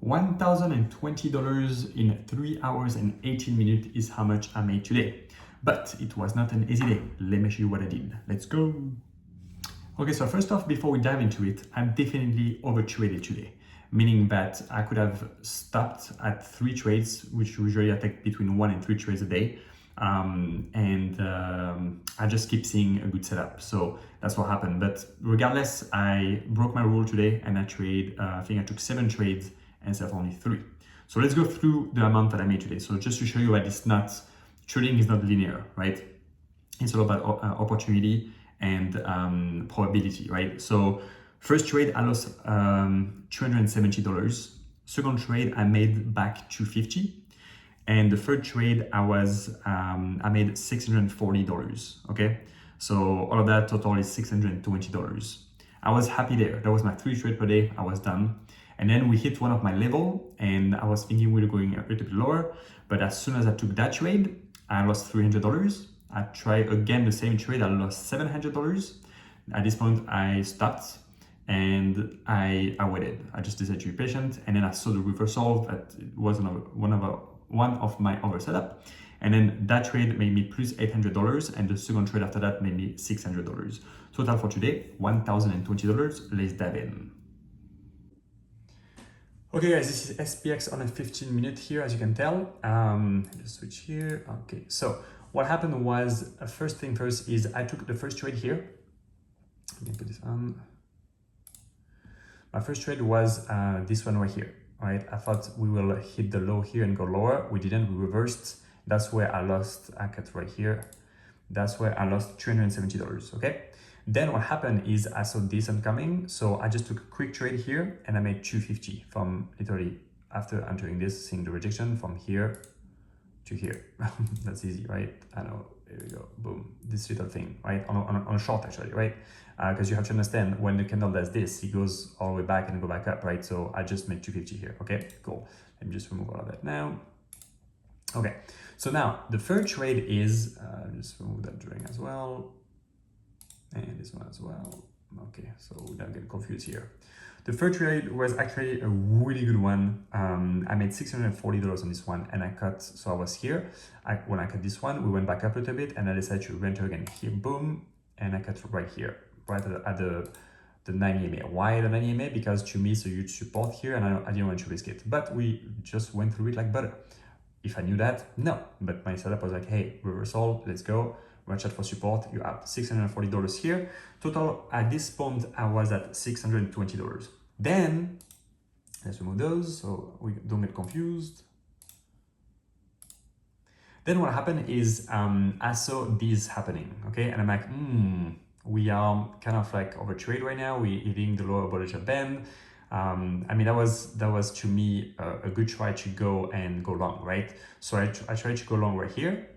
$1,020 in 3 hours and 18 minutes is how much I made today. But it was not an easy day. Let me show you what I did. Let's go. Okay, so first off, before we dive into it, I'm definitely overtraded today, meaning that I could have stopped at 3 trades, which usually I take between 1 and 3 trades a day. I just keep seeing a good setup. So that's what happened. But regardless, I broke my rule today and I think I took 7 trades instead of only 3. So let's go through the amount that I made today. So just to show you that trading is not linear, right? It's all about opportunity and probability, right? So first trade, I lost $270. Second trade, I made back $250. And the third trade, I made $640, okay? So all of that total is $620. I was happy there. That was my 3 trade per day. I was done. And then we hit one of my level and I was thinking we were going a little bit lower, but as soon as I took that trade, I lost $300. I tried again the same trade, I lost $700. At this point, I stopped and I waited. I just decided to be patient, and then I saw the reversal that was one of my over setup. And then that trade made me plus $800, and the second trade after that made me $600. Total for today, $1,020. Let's dive in. Okay guys, this is SPX on a 15-minute here, as you can tell. Just switch here. Okay, so what happened was, first thing first is I took the first trade here. Let me put this on. My first trade was this one right here, right? I thought we will hit the low here and go lower. We didn't, we reversed. That's where I cut right here. That's where I lost $370, okay? Then what happened is I saw this one coming, so I just took a quick trade here and I made $250 from literally after entering this, seeing the rejection from here to here. That's easy, right? I know, there we go, boom, this little thing, right? On a short actually, right? Because you have to understand when the candle does this, it goes all the way back and go back up, right? So I just made $250 here, okay, cool. Let me just remove all of that now. Okay, so now the third trade is, just remove that drawing as well. And this one as well. Okay, so we don't get confused here. The third trade was actually a really good one. I made $640 on this one and I cut, so I was here. When I cut this one, we went back up a little bit and I decided to re-enter again here, boom, and I cut right here, right at the 9 EMA. Why the 9 EMA? Because to me it's a huge support here and I didn't want to risk it. But we just went through it like butter. If I knew that, no. But my setup was like, hey, reversal, let's go. Watch out for support. You have $640 here. Total at this point, I was at $620. Then let's remove those so we don't get confused. Then what happened is I saw this happening, okay? And I'm like, we are kind of like overtrade right now. We're hitting the lower Bollinger Band. I mean, that was to me a good try to go long, right? So I tried to go long right here.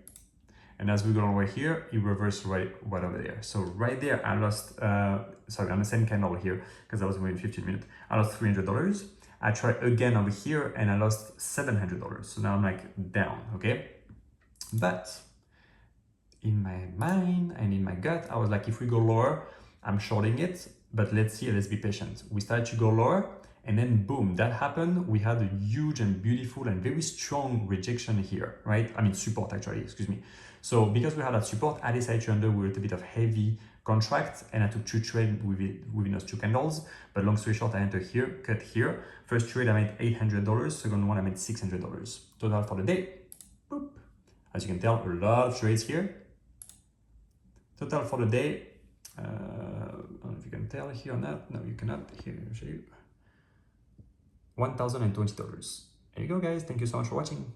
And as we go over here, it reversed right over there. So right there, I lost, sorry, on the same candle here, because I was waiting 15 minutes, I lost $300. I tried again over here and I lost $700. So now I'm like down, okay? But in my mind and in my gut, I was like, if we go lower, I'm shorting it, but let's see, let's be patient. We started to go lower and then boom, that happened. We had a huge and beautiful and very strong rejection here, right? I mean, support actually, excuse me. So because we had that support, I decided to enter with a bit of heavy contract and I took 2 trades within those 2 candles. But long story short, I entered here, cut here. First trade, I made $800. Second one, I made $600. Total for the day, boop. As you can tell, a lot of trades here. Total for the day, I don't know if you can tell here or not. No, you cannot. Here, I'll show you. $1,020. There you go, guys. Thank you so much for watching.